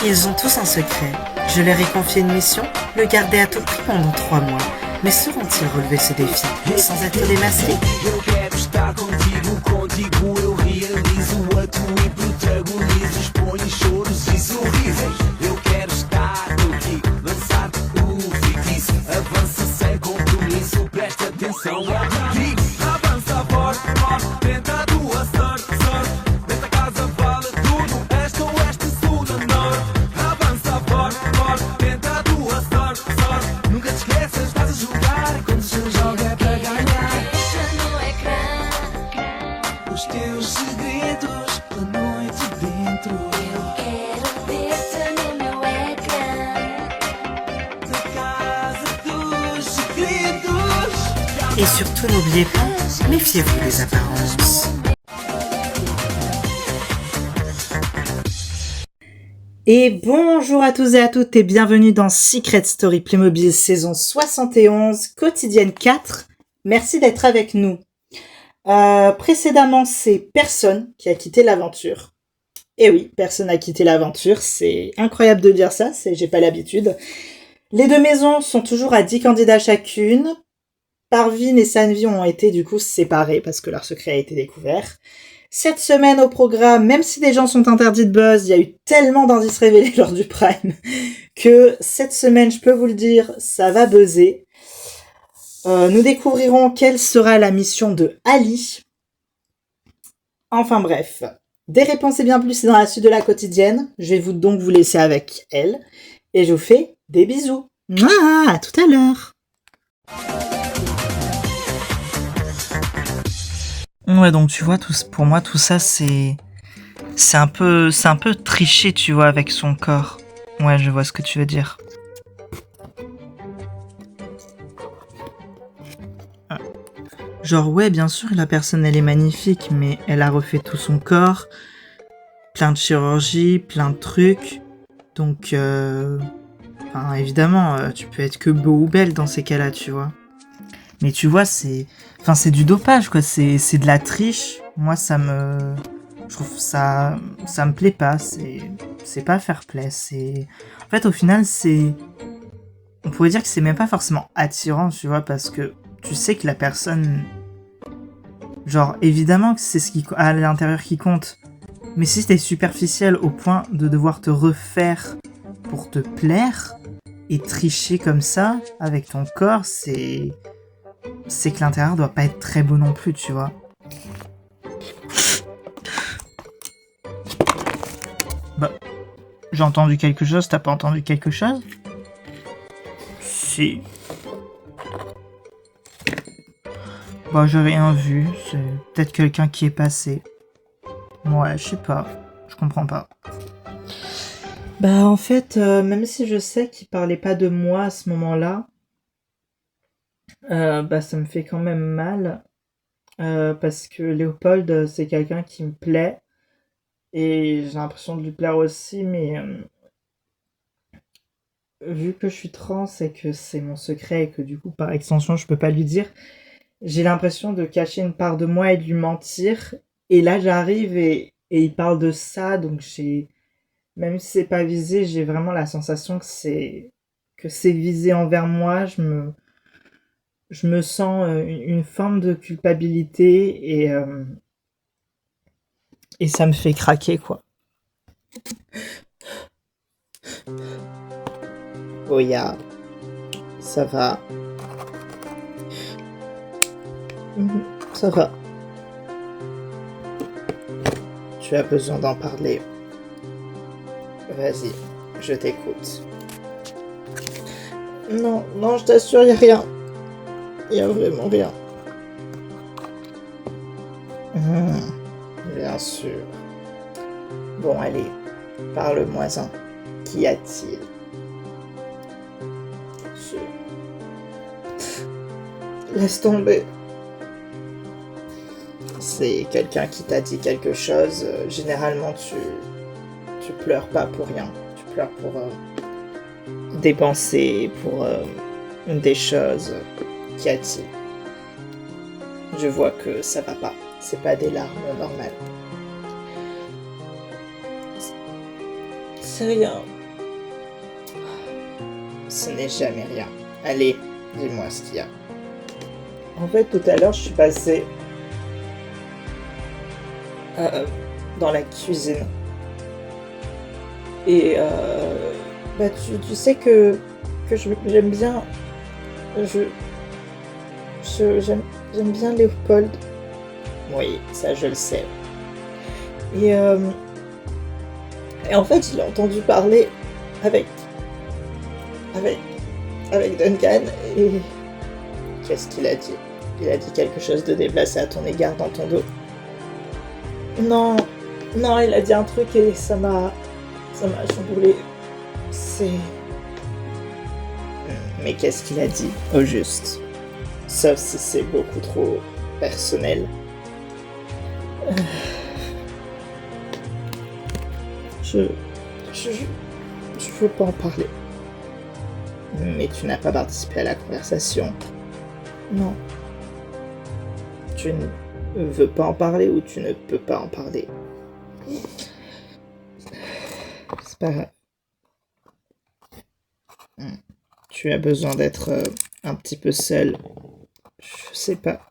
Ils ont tous un secret. Je leur ai confié une mission, le garder à tout prix pendant 3 mois. Mais sauront-ils relever ce défi sans être démasqués? Eu quero estar contigo, contigo eu realizo, atuo e protagonizo, exponho choros e sorrisos. Eu quero estar contigo, lançar-te o feitiço, avança sem compromisso, presta atenção ao que digo. Avança forte, forte, tenta a tua sorte, sorte, nesta casa vale tudo, este oeste, sul ou norte. Avança forte, forte, tenta a tua sorte, sorte, nunca te esqueças, estás a jogar, quando se joga é para ganhar. Os teus segredos da noite dentro. Eu quero ver-te no meu ecrã. Da casa dos segredos. Et surtout, n'oubliez pas, méfiez-vous des apparences. Et bonjour à tous et à toutes et bienvenue dans Secret Story Playmobil saison 71, quotidienne 4. Merci d'être avec nous. Précédemment, c'est personne qui a quitté l'aventure. Et oui, personne n'a quitté l'aventure, c'est incroyable de dire ça, j'ai pas l'habitude. Les deux maisons sont toujours à 10 candidats chacune. Parvin et Sanvi ont été du coup séparés parce que leur secret a été découvert. Cette semaine au programme, même si des gens sont interdits de buzz, il y a eu tellement d'indices révélés lors du Prime que cette semaine, je peux vous le dire, ça va buzzer. Nous découvrirons quelle sera la mission de Ali. Enfin bref, des réponses et bien plus, c'est dans la suite de la quotidienne. Je vais donc vous laisser avec elle. Et je vous fais des bisous. Mouah, à tout à l'heure. Ouais, donc tu vois, pour moi, tout ça, c'est un peu triché, tu vois, avec son corps. Ouais, je vois ce que tu veux dire. Genre, ouais, bien sûr, la personne, elle est magnifique, mais elle a refait tout son corps, plein de chirurgie, plein de trucs. Donc, évidemment, tu peux être que beau ou belle dans ces cas-là, tu vois. Mais tu vois, c'est du dopage, quoi. C'est de la triche. Moi, je trouve ça me plaît pas. C'est pas fair play. En fait, au final, on pourrait dire que c'est même pas forcément attirant, tu vois, parce que tu sais que la personne, genre, évidemment que c'est ce qui à l'intérieur qui compte. Mais si t'es superficiel au point de devoir te refaire pour te plaire et tricher comme ça avec ton corps, c'est que l'intérieur doit pas être très beau non plus, tu vois. Bah, j'ai entendu quelque chose, t'as pas entendu quelque chose? Si. Bah, j'ai rien vu, c'est peut-être quelqu'un qui est passé. Ouais, je sais pas, je comprends pas. Bah, en fait, même si je sais qu'il parlait pas de moi à ce moment-là, ça me fait quand même mal parce que Léopold, c'est quelqu'un qui me plaît et j'ai l'impression de lui plaire aussi, mais vu que je suis trans et que c'est mon secret et que du coup par extension je peux pas lui dire, j'ai l'impression de cacher une part de moi et de lui mentir. Et là j'arrive et il parle de ça, donc même si c'est pas visé, j'ai vraiment la sensation que c'est visé envers moi. Je me sens une forme de culpabilité et ça me fait craquer, quoi. Oya, ça va. Ça va. Tu as besoin d'en parler. Vas-y, je t'écoute. Non, je t'assure, y a rien. Y a vraiment rien. Bien sûr. Bon, allez, parle-moi-en. Qu'y a-t-il? Laisse tomber. C'est quelqu'un qui t'a dit quelque chose. Généralement, tu pleures pas pour rien. Tu pleures pour des pensées, pour des choses. Qu'y a-t-il? Je vois que ça va pas. C'est pas des larmes normales. C'est rien. Ce n'est jamais rien. Allez, dis-moi ce qu'il y a. En fait, tout à l'heure, je suis passée dans la cuisine. Et tu sais que j'aime bien... J'aime bien Léopold. Oui, ça je le sais. Et en fait, il a entendu parler avec Duncan et qu'est-ce qu'il a dit? Il a dit quelque chose de déplacé à ton égard dans ton dos. Non, il a dit un truc et ça m'a chamboulé. Mais qu'est-ce qu'il a dit, au juste? Sauf si c'est beaucoup trop personnel. Je veux pas en parler. Mais tu n'as pas participé à la conversation. Non. Tu ne veux pas en parler ou tu ne peux pas en parler. C'est pas grave. Tu as besoin d'être un petit peu seul. Je sais pas.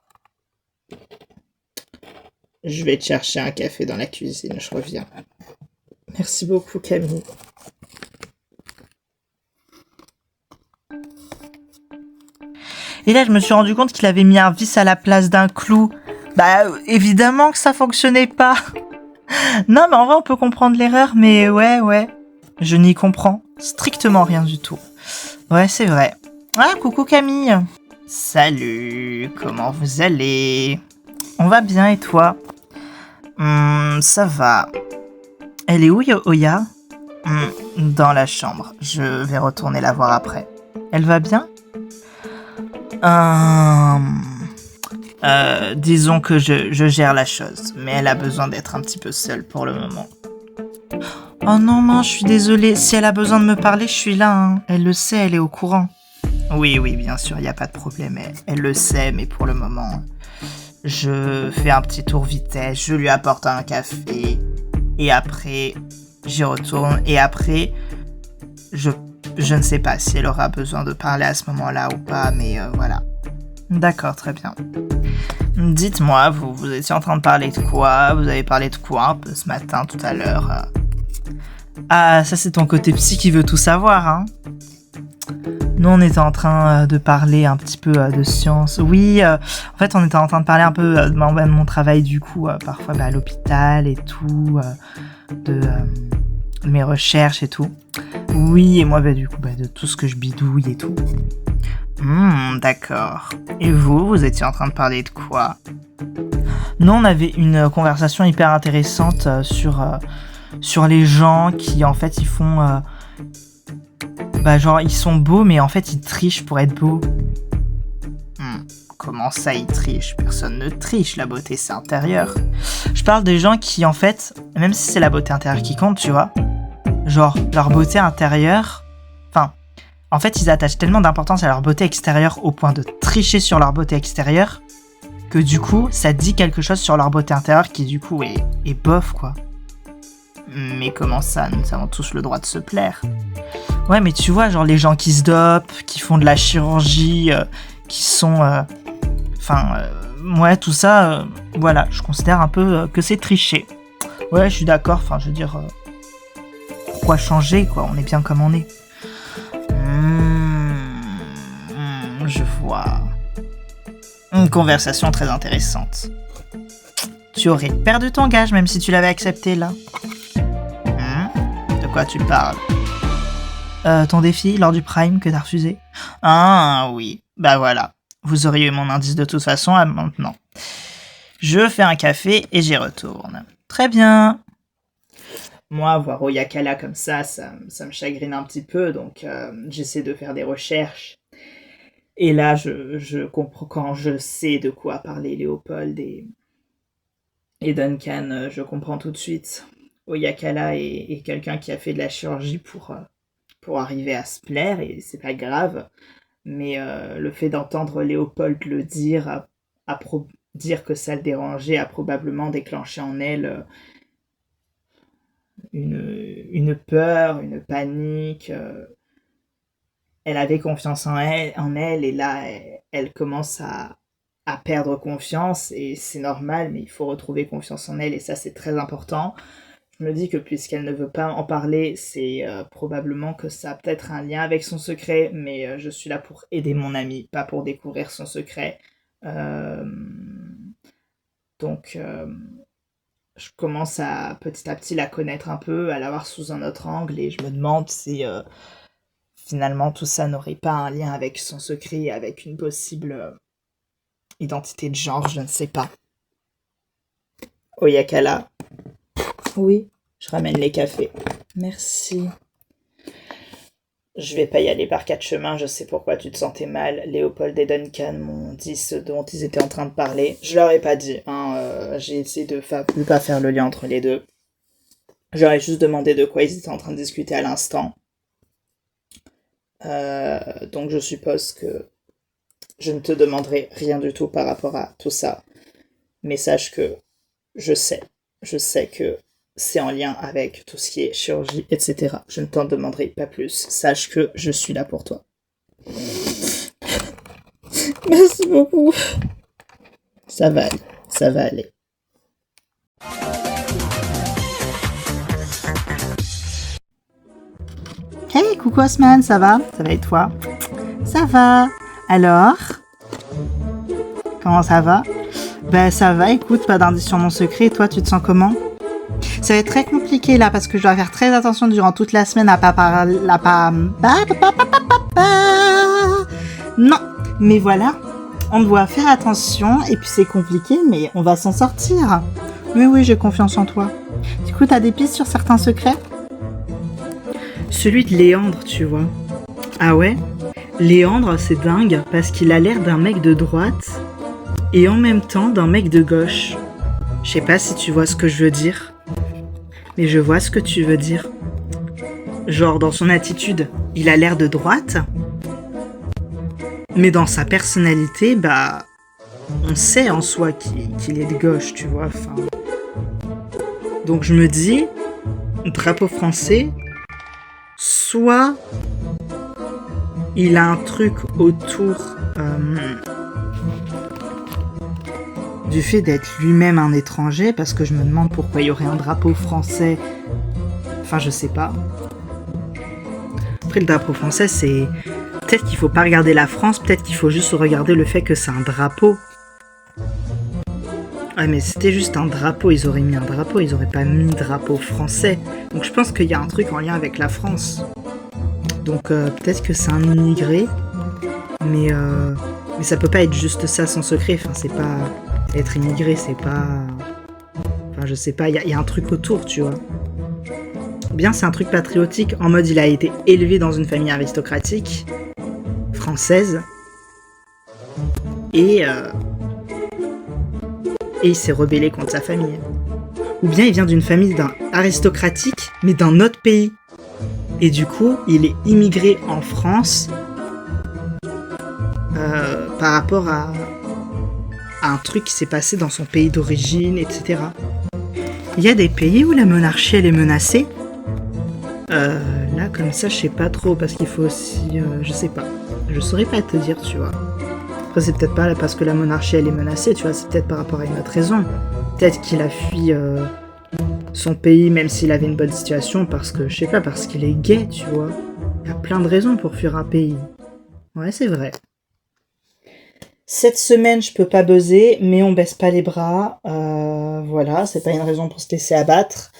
Je vais te chercher un café dans la cuisine, je reviens. Merci beaucoup, Camille. Et là, je me suis rendu compte qu'il avait mis un vis à la place d'un clou. Bah, évidemment que ça fonctionnait pas. Non, mais en vrai, on peut comprendre l'erreur, mais ouais. Je n'y comprends strictement rien du tout. Ouais, c'est vrai. Ah, coucou Camille. Salut, comment vous allez? On va bien et toi? Ça va. Elle est où, Oya? Dans la chambre. Je vais retourner la voir après. Elle va bien? Disons que je gère la chose, mais elle a besoin d'être un petit peu seule pour le moment. Oh non, je suis désolée. Si elle a besoin de me parler, je suis là. Hein. Elle le sait, elle est au courant. Oui, bien sûr, il n'y a pas de problème. Elle le sait, mais pour le moment, je fais un petit tour vitesse, je lui apporte un café, et après, j'y retourne. Et après, je ne sais pas si elle aura besoin de parler à ce moment-là ou pas, mais voilà. D'accord, très bien. Dites-moi, vous étiez en train de parler de quoi? Vous avez parlé de quoi un peu ce matin, tout à l'heure? Ah, ça c'est ton côté psy qui veut tout savoir, hein? Nous, on était en train de parler un petit peu de science. Oui, en fait, on était en train de parler un peu de mon travail, du coup, parfois à l'hôpital et tout, de mes recherches et tout. Oui, et moi, du coup, de tout ce que je bidouille et tout. D'accord. Et vous étiez en train de parler de quoi? Nous, on avait une conversation hyper intéressante sur les gens qui, en fait, ils font... genre, ils sont beaux, mais en fait, ils trichent pour être beaux. Comment ça, ils trichent? Personne ne triche, la beauté, c'est intérieur. Je parle des gens qui, en fait, même si c'est la beauté intérieure qui compte, tu vois, genre, leur beauté intérieure... Enfin, en fait, ils attachent tellement d'importance à leur beauté extérieure au point de tricher sur leur beauté extérieure que, du coup, ça dit quelque chose sur leur beauté intérieure qui, du coup, est bof, quoi. Mais comment ça? Nous avons tous le droit de se plaire. Ouais, mais tu vois, genre les gens qui se dopent, qui font de la chirurgie, qui sont... ouais, tout ça, voilà, je considère un peu que c'est tricher. Ouais, je suis d'accord, je veux dire... pourquoi changer, quoi? On est bien comme on est. Je vois. Une conversation très intéressante. Tu aurais perdu ton gage même si tu l'avais accepté, là. De quoi tu parles? Ton défi lors du Prime que t'as refusé. Ah oui, voilà. Vous auriez eu mon indice de toute façon à maintenant. Je fais un café et j'y retourne. Très bien. Moi, voir Oyakala comme ça me chagrine un petit peu, donc j'essaie de faire des recherches. Et là, je comprends quand je sais de quoi parler Léopold et Duncan, je comprends tout de suite. Oyakala est quelqu'un qui a fait de la chirurgie pour arriver à se plaire, et c'est pas grave. Mais le fait d'entendre Léopold le dire, dire que ça le dérangeait, a probablement déclenché en elle une peur, une panique. Elle avait confiance en elle et là, elle commence à perdre confiance et c'est normal, mais il faut retrouver confiance en elle et ça, c'est très important. Je me dis que puisqu'elle ne veut pas en parler, c'est probablement que ça a peut-être un lien avec son secret, mais je suis là pour aider mon amie, pas pour découvrir son secret. Euh, donc, je commence à petit la connaître un peu, à la voir sous un autre angle, et je me demande si finalement tout ça n'aurait pas un lien avec son secret, avec une possible identité de genre, je ne sais pas. Oyakala. Oui, je ramène les cafés. Merci. Je vais pas y aller par 4 chemins, je sais pourquoi tu te sentais mal. Léopold et Duncan m'ont dit ce dont ils étaient en train de parler. Je leur ai pas dit, hein, j'ai essayé de pas faire le lien entre les deux. J'aurais juste demandé de quoi ils étaient en train de discuter à l'instant. Donc je suppose que je ne te demanderai rien du tout par rapport à tout ça. Mais sache que je sais que c'est en lien avec tout ce qui est chirurgie, etc. Je ne t'en demanderai pas plus. Sache que je suis là pour toi. Merci beaucoup. Ça va aller. Ça va aller. Hey, coucou Osman, ça va? Ça va et toi? Ça va. Alors? Comment ça va? Ben ça va, écoute, pas d'indice sur mon secret. Et toi, tu te sens comment? Ça va être très compliqué là parce que je dois faire très attention durant toute la semaine à pas parler. Non, mais voilà, on doit faire attention et puis c'est compliqué, mais on va s'en sortir. Oui, j'ai confiance en toi. Du coup, t'as des pistes sur certains secrets? Celui de Léandre, tu vois. Ah ouais? Léandre, c'est dingue parce qu'il a l'air d'un mec de droite et en même temps d'un mec de gauche. Je sais pas si tu vois ce que je veux dire. Mais je vois ce que tu veux dire. Genre dans son attitude, il a l'air de droite. Mais dans sa personnalité, bah... on sait en soi qu'il est de gauche, tu vois. Enfin... Donc je me dis, drapeau français, soit il a un truc autour du fait d'être lui-même un étranger, parce que je me demande pourquoi il y aurait un drapeau français. Enfin, je sais pas. Après, le drapeau français, c'est... Peut-être qu'il faut pas regarder la France, peut-être qu'il faut juste regarder le fait que c'est un drapeau. Ouais, mais c'était juste un drapeau, ils auraient mis un drapeau, ils auraient pas mis drapeau français. Donc je pense qu'il y a un truc en lien avec la France. Donc peut-être que c'est un immigré, mais ça peut pas être juste ça son secret. Enfin, c'est pas... Être immigré, c'est pas... Enfin, je sais pas, il y a un truc autour, tu vois. Ou bien c'est un truc patriotique, en mode il a été élevé dans une famille aristocratique, française, et il s'est rebellé contre sa famille. Ou bien il vient d'une famille aristocratique, mais d'un autre pays. Et du coup, il est immigré en France par rapport à un truc qui s'est passé dans son pays d'origine, etc. Il y a des pays où la monarchie elle est menacée. Là, comme ça, je sais pas trop, parce qu'il faut aussi... je sais pas. Je saurais pas te dire, tu vois. Après, c'est peut-être pas parce que la monarchie elle est menacée, tu vois, c'est peut-être par rapport à une autre raison. Peut-être qu'il a fui son pays, même s'il avait une bonne situation, parce que, je sais pas, parce qu'il est gay, tu vois. Il y a plein de raisons pour fuir un pays. Ouais, c'est vrai. Cette semaine, je peux pas buzzer, mais on baisse pas les bras. Voilà, c'est pas une raison pour se laisser abattre.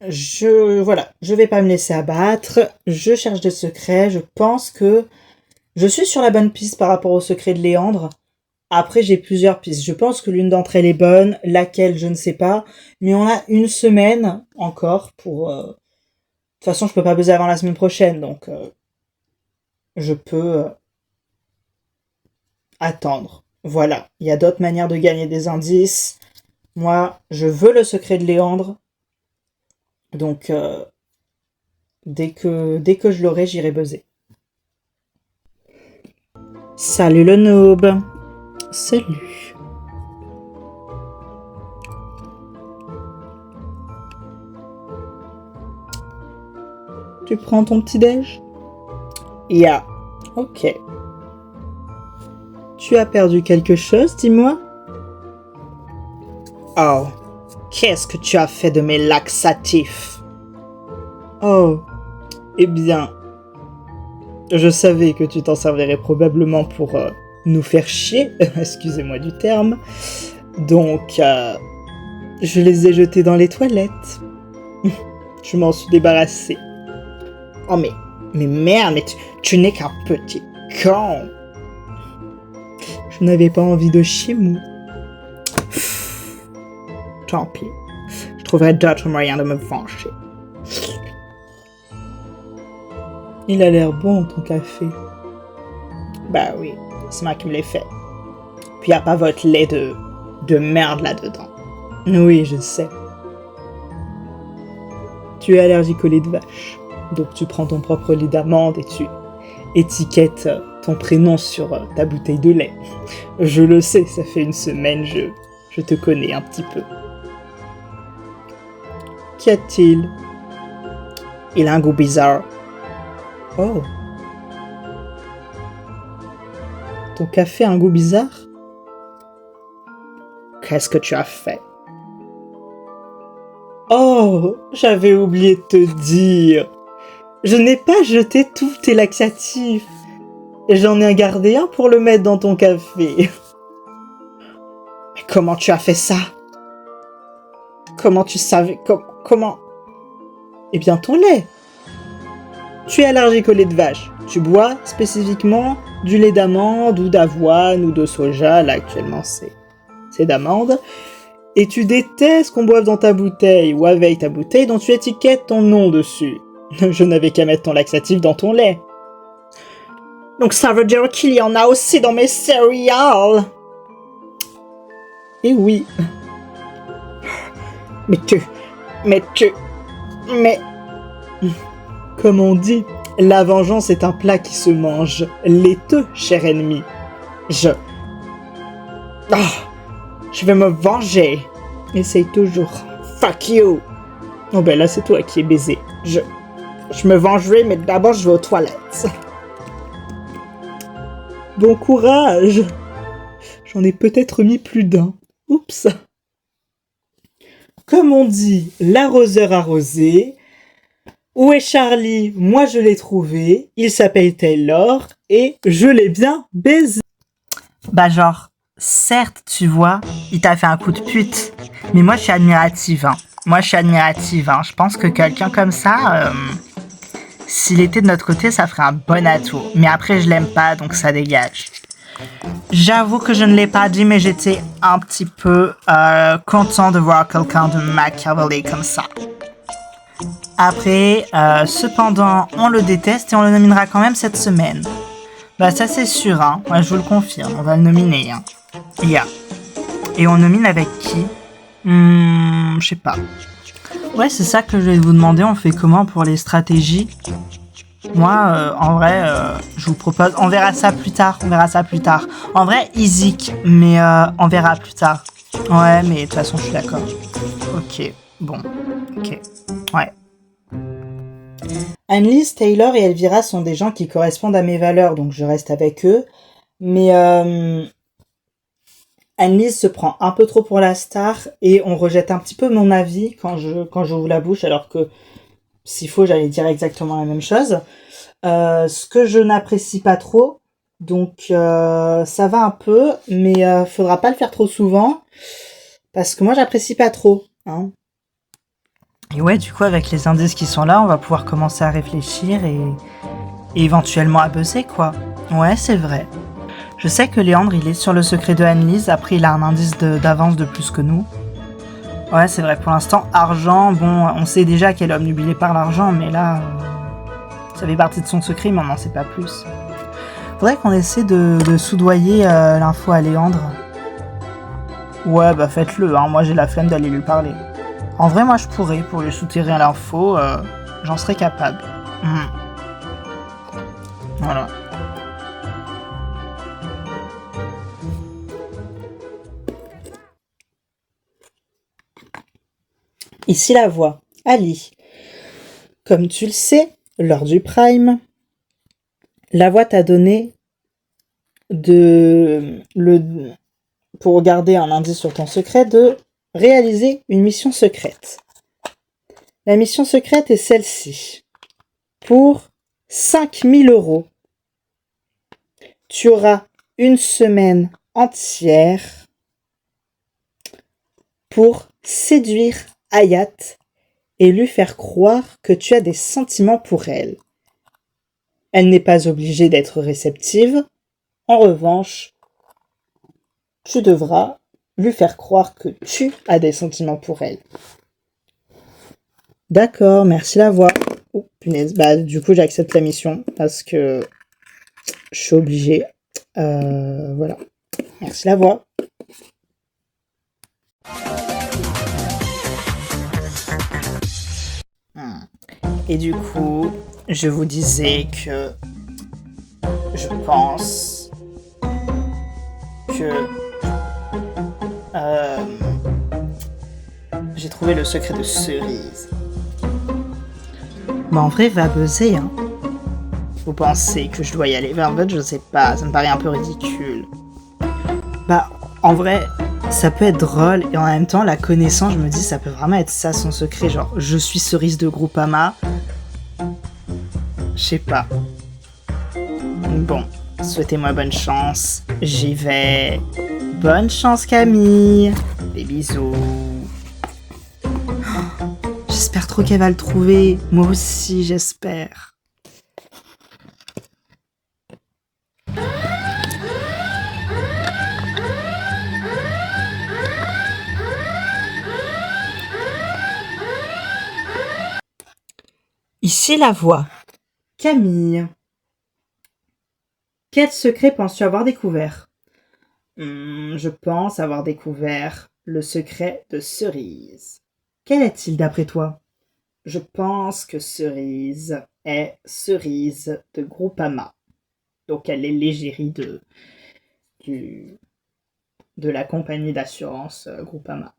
Voilà, je vais pas me laisser abattre. Je cherche des secrets. Je pense que je suis sur la bonne piste par rapport au secret de Léandre. Après, j'ai plusieurs pistes. Je pense que l'une d'entre elles est bonne, laquelle, je ne sais pas. Mais on a une semaine encore pour... De toute façon, je peux pas buzzer avant la semaine prochaine, donc je peux attendre. Voilà, il y a d'autres manières de gagner des indices. Moi, je veux le secret de Léandre. Donc, dès que je l'aurai, j'irai buzzer. Salut le noob. Salut. Tu prends ton petit-déj? Yeah. Ok. Tu as perdu quelque chose, dis-moi? Oh. Qu'est-ce que tu as fait de mes laxatifs? Oh. Eh bien, je savais que tu t'en servirais probablement pour nous faire chier, excusez-moi du terme. Donc, je les ai jetés dans les toilettes. Je m'en suis débarrassé. Oh mais merde, mais tu n'es qu'un petit con. Je n'avais pas envie de chier mou. Tant pis. Je trouverai d'autres moyens de me venger. Il a l'air bon ton café. Bah oui, c'est moi qui me l'ai fait. Puis y a pas votre lait de merde là-dedans. Oui, je sais. Tu es allergique au lait de vache. Donc tu prends ton propre lait d'amande et tu étiquettes ton prénom sur ta bouteille de lait. Je le sais, ça fait une semaine, je te connais un petit peu. Qu'y a-t-il? Il a un goût bizarre. Oh. Ton café a un goût bizarre? Qu'est-ce que tu as fait? Oh, j'avais oublié de te dire. Je n'ai pas jeté tous tes laxatifs. J'en ai gardé un pour le mettre dans ton café. Mais comment tu as fait ça? Comment tu savais? Comment? Eh bien, ton lait. Tu es allergique au lait de vache. Tu bois spécifiquement du lait d'amande ou d'avoine ou de soja. Là, actuellement, c'est d'amande. Et tu détestes qu'on boive dans ta bouteille ou avec ta bouteille dont tu étiquettes ton nom dessus. Je n'avais qu'à mettre ton laxatif dans ton lait. Donc ça veut dire qu'il y en a aussi dans mes céréales. Eh oui. Mais... Comme on dit, la vengeance est un plat qui se mange laiteux, cher ennemi. Je vais me venger. Essaye toujours. Fuck you. Oh ben là, c'est toi qui es baisé. Je me vengerai, mais d'abord je vais aux toilettes. Bon courage. J'en ai peut-être mis plus d'un. Oups. Comme on dit, l'arroseur arrosé. Où est Charlie? Moi je l'ai trouvé. Il s'appelle Taylor et je l'ai bien baisé. Bah genre, certes, tu vois, il t'a fait un coup de pute. Mais moi, je suis admirative, hein. Je pense que quelqu'un comme ça, s'il était de notre côté, ça ferait un bon atout. Mais après, je l'aime pas, donc ça dégage. J'avoue que je ne l'ai pas dit, mais j'étais un petit peu content de voir quelqu'un de Machiavelli comme ça. Après, cependant, on le déteste et on le nominera quand même cette semaine. Bah ça c'est sûr, hein. Moi je vous le confirme, on va le nominer, hein. Yeah. Et on nomine avec qui? Je sais pas. Ouais, c'est ça que je vais vous demander, on fait comment pour les stratégies? Moi, en vrai, je vous propose, on verra ça plus tard. En vrai, Isaac, mais on verra plus tard. Ouais, mais de toute façon, je suis d'accord. Ok, bon, ok, ouais. Annelise, Taylor et Elvira sont des gens qui correspondent à mes valeurs, donc je reste avec eux. Mais Annelise se prend un peu trop pour la star et on rejette un petit peu mon avis quand j'ouvre la bouche, alors que s'il faut, j'allais dire exactement la même chose. Ce que je n'apprécie pas trop, donc ça va un peu, mais faudra pas le faire trop souvent, parce que moi j'apprécie pas trop, hein. Et ouais, du coup, avec les indices qui sont là, on va pouvoir commencer à réfléchir et éventuellement à buzzer, quoi. Ouais, c'est vrai. Je sais que Léandre, il est sur le secret de Annelise, après il a un indice d'avance de plus que nous. Ouais, c'est vrai, pour l'instant, argent, bon, on sait déjà qu'elle est obnubilée par l'argent, mais là, ça fait partie de son secret, mais on n'en sait pas plus. Faudrait qu'on essaie de soudoyer l'info à Léandre. Ouais, bah faites-le, hein, moi j'ai la flemme d'aller lui parler. En vrai, moi je pourrais, pour lui souterrer l'info, j'en serais capable. Voilà. Ici la voix. Ali. Comme tu le sais, lors du Prime, la voix t'a donné pour garder un indice sur ton secret, de réaliser une mission secrète. La mission secrète est celle-ci. Pour 5000 €, tu auras une semaine entière pour séduire Hayat et lui faire croire que tu as des sentiments pour elle. Elle n'est pas obligée d'être réceptive. En revanche, tu devras lui faire croire que tu as des sentiments pour elle. D'accord, merci la voix. Oh, punaise. Bah, du coup, j'accepte la mission parce que je suis obligée. Voilà. Merci la voix. Et du coup, je vous disais que je pense que j'ai trouvé le secret de Cerise. Bah en vrai, va buzzer, hein. Vous pensez que je dois y aller vers votre, je sais pas, ça me paraît un peu ridicule. Bah, en vrai, ça peut être drôle, et en même temps, la connaissance, je me dis, ça peut vraiment être ça son secret, genre, je suis Cerise de Groupama. Je sais pas. Bon, souhaitez-moi bonne chance, j'y vais. Bonne chance Camille. Des bisous. J'espère trop qu'elle va le trouver. Moi aussi, j'espère. Ici la voix. Camille. Quel secret penses-tu avoir découvert ? Je pense avoir découvert le secret de Cerise. Quel est-il d'après toi ? Je pense que Cerise est Cerise de Groupama. Donc elle est l'égérie de la compagnie d'assurance Groupama.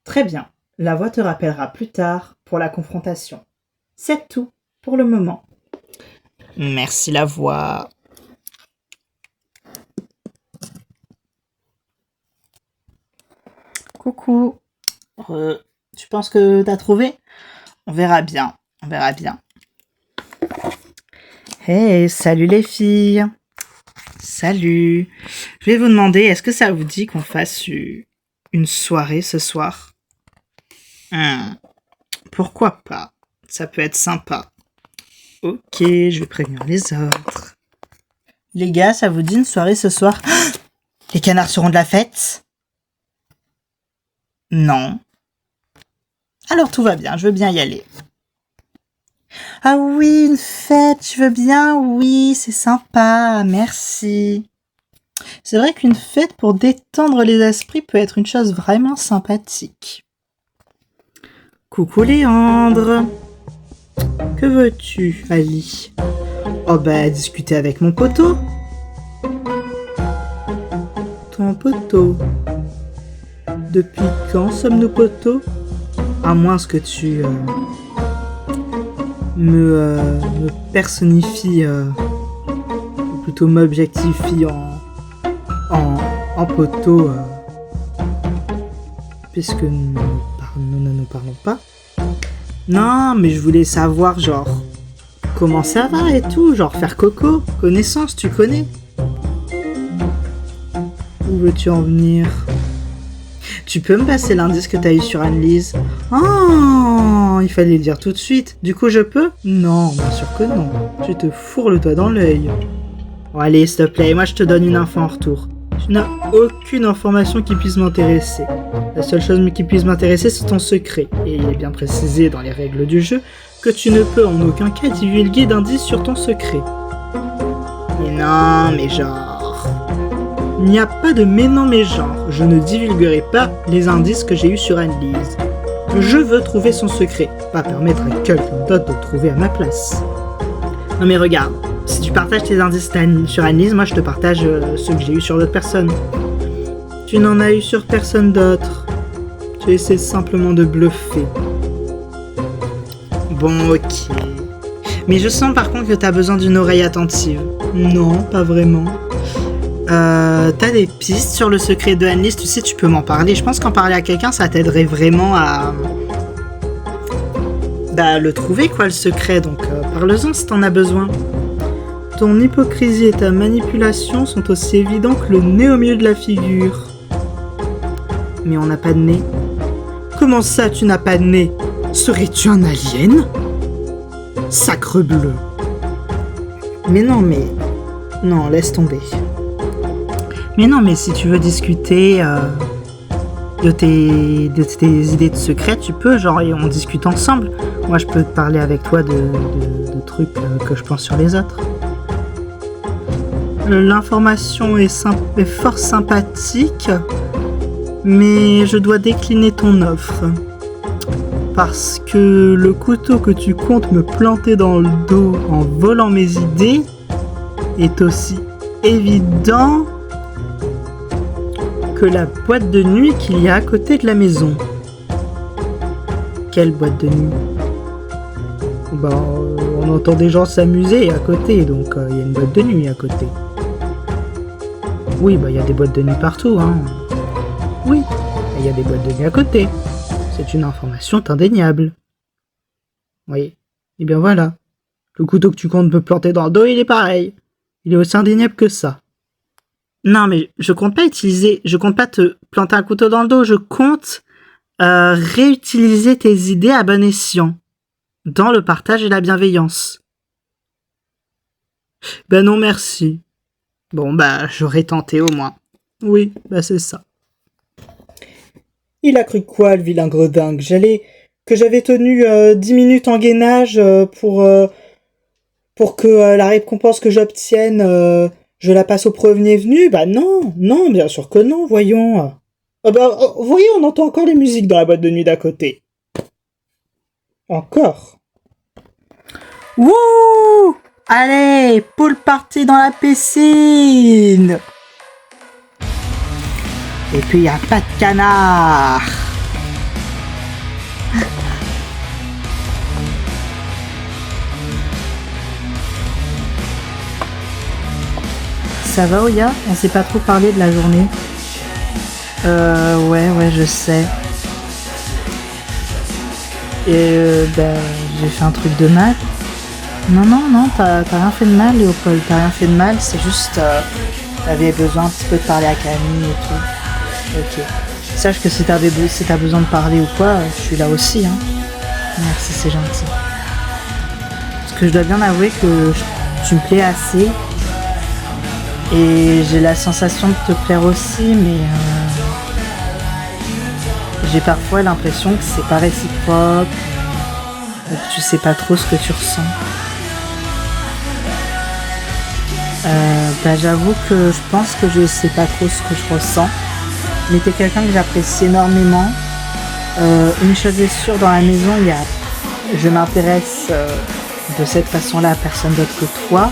Très bien, la voix te rappellera plus tard pour la confrontation. C'est tout pour le moment. Merci la voix. Coucou. Tu penses que t'as trouvé ? On verra bien. On verra bien. Hey, salut les filles. Salut. Je vais vous demander, est-ce que ça vous dit qu'on fasse une soirée ce soir ? Pourquoi pas ? Ça peut être sympa. Ok, je vais prévenir les autres. Les gars, ça vous dit une soirée ce soir ? Les canards seront de la fête ? Non. Alors tout va bien, je veux bien y aller. Ah oui, une fête, je veux bien, oui, c'est sympa, merci. C'est vrai qu'une fête pour détendre les esprits peut être une chose vraiment sympathique. Coucou Léandre. Que veux-tu, Ali ? Oh bah, discuter avec mon poteau. Ton poteau. Depuis quand sommes-nous poteaux ? À moins que tu me personnifies, ou plutôt m'objectifies en poteau, puisque nous ne nous parlons pas. Non, mais je voulais savoir, genre, comment ça va et tout, genre faire coco, connaissance, tu connais. Où veux-tu en venir ? Tu peux me passer l'indice que t'as eu sur Anne-Lise ? Oh, il fallait le dire tout de suite. Du coup, je peux ? Non, bien sûr que non. Tu te fourres le doigt dans l'œil. Bon, allez, s'il te plaît, moi je te donne une info en retour. Tu n'as aucune information qui puisse m'intéresser. La seule chose qui puisse m'intéresser, c'est ton secret. Et il est bien précisé dans les règles du jeu que tu ne peux en aucun cas divulguer d'indices sur ton secret. Mais non, mais genre... Il n'y a pas de mais non mais genre, je ne divulguerai pas les indices que j'ai eus sur Anne-Lise. Je veux trouver son secret, pas permettre à quelqu'un d'autre de le trouver à ma place. Non mais regarde, si tu partages tes indices sur Anne-Lise, moi je te partage ceux que j'ai eus sur d'autres personnes. Tu n'en as eu sur personne d'autre. Tu essaies simplement de bluffer. Bon, ok. Mais je sens par contre que t'as besoin d'une oreille attentive. Non, pas vraiment. T'as des pistes sur le secret de Annelise, tu sais, tu peux m'en parler. Je pense qu'en parler à quelqu'un, ça t'aiderait vraiment à... Bah, le trouver, quoi, le secret. Donc, parle-en si t'en as besoin. Ton hypocrisie et ta manipulation sont aussi évidents que le nez au milieu de la figure. Mais on n'a pas de nez. Comment ça, tu n'as pas de nez? Serais-tu un alien? Sacre bleu. Mais non, mais... Non, laisse tomber. Mais non, mais si tu veux discuter de tes idées de secret, tu peux, genre, et on discute ensemble. Moi, je peux te parler avec toi de trucs que je pense sur les autres. L'information est fort sympathique, mais je dois décliner ton offre. Parce que le couteau que tu comptes me planter dans le dos en volant mes idées est aussi évident que la boîte de nuit qu'il y a à côté de la maison. Quelle boîte de nuit? On entend des gens s'amuser à côté, donc il y a une boîte de nuit à côté. Oui, il y a des boîtes de nuit partout, hein. Oui, il y a des boîtes de nuit à côté. C'est une information indéniable. Oui, et bien voilà. Le couteau que tu comptes me planter dans le dos, il est pareil. Il est aussi indéniable que ça. Non, mais je compte pas te planter un couteau dans le dos, je compte réutiliser tes idées à bon escient, dans le partage et la bienveillance. Ben non, merci. Bon, j'aurais tenté au moins. Oui, c'est ça. Il a cru quoi, le vilain gredingue? Que j'avais tenu 10 minutes en gainage pour que la récompense que j'obtienne, je la passe au premier venu? Non, bien sûr que non, voyons. Voyez, on entend encore les musiques dans la boîte de nuit d'à côté. Encore. Wouh! Allez, pool party dans la piscine! Et puis y a pas de canard! Ça va, Oya? On s'est pas trop parlé de la journée. Ouais, je sais. Et j'ai fait un truc de mal. Non, t'as rien fait de mal, Léopold, t'as rien fait de mal, c'est juste... t'avais besoin un petit peu de parler à Camille et tout. Ok. Sache que si t'as besoin de parler ou quoi, je suis là aussi, hein. Merci, c'est gentil. Parce que je dois bien avouer que tu me plais assez. Et j'ai la sensation de te plaire aussi, mais... j'ai parfois l'impression que c'est pas réciproque, et que tu sais pas trop ce que tu ressens. J'avoue que je pense que je sais pas trop ce que je ressens, mais t'es quelqu'un que j'apprécie énormément. Une chose est sûre, dans la maison, je m'intéresse de cette façon-là à personne d'autre que toi,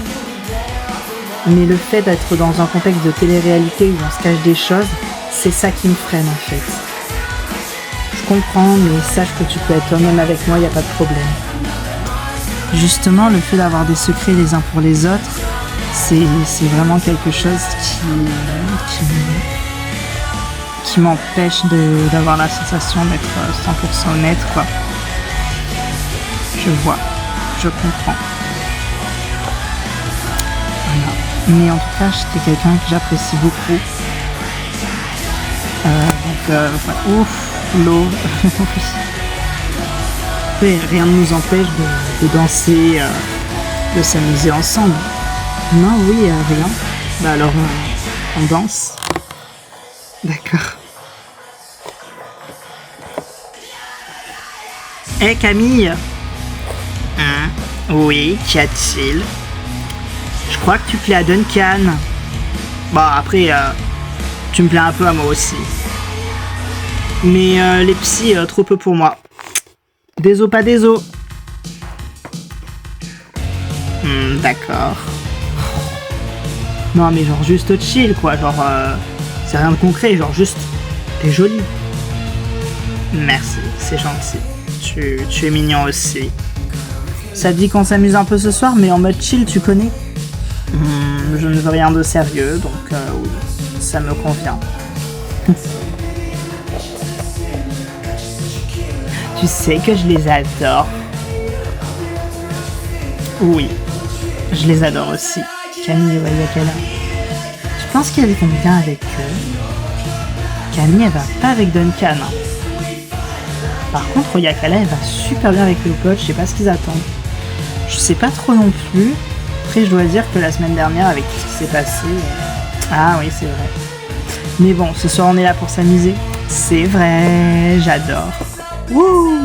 mais le fait d'être dans un contexte de télé-réalité où on se cache des choses, c'est ça qui me freine en fait. Je comprends, mais sache que tu peux être toi-même avec moi, y a pas de problème. Justement, le fait d'avoir des secrets les uns pour les autres, c'est vraiment quelque chose qui m'empêche d'avoir la sensation d'être 100% honnête, quoi. Je vois, je comprends. Voilà. Mais en tout cas, t'es quelqu'un que j'apprécie beaucoup. Voilà. Ouf, l'eau. Oui, rien ne nous empêche de danser, de s'amuser ensemble. Non, oui, rien. Alors, on danse. D'accord. Hé, Camille. Oui, qu'y a-t-il? Je crois que tu plais à Duncan. Bon, après, tu me plais un peu à moi aussi. Mais les psys, trop peu pour moi. Désolé, pas désolé. D'accord. Non, mais genre juste chill, quoi. Genre, c'est rien de concret, genre juste, t'es jolie. Merci, c'est gentil. Tu es mignon aussi. Ça te dit qu'on s'amuse un peu ce soir, mais en mode chill, tu connais? Je ne veux rien de sérieux, donc oui, ça me convient. Tu sais que je les adore. Oui, je les adore aussi. Camille et Wayakala. Tu penses qu'elles vont bien avec eux? Camille, elle va pas avec Duncan. Par contre, Wayakala, elle va super bien avec Léopold. Je sais pas ce qu'ils attendent. Je sais pas trop non plus. Après, je dois dire que la semaine dernière, avec tout ce qui s'est passé... Ah oui, c'est vrai. Mais bon, ce soir, on est là pour s'amuser. C'est vrai, j'adore. Wouh!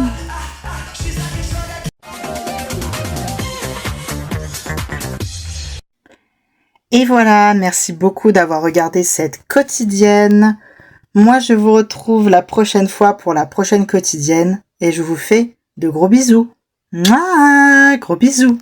Et voilà, merci beaucoup d'avoir regardé cette quotidienne. Moi, je vous retrouve la prochaine fois pour la prochaine quotidienne et je vous fais de gros bisous. Mouah, gros bisous.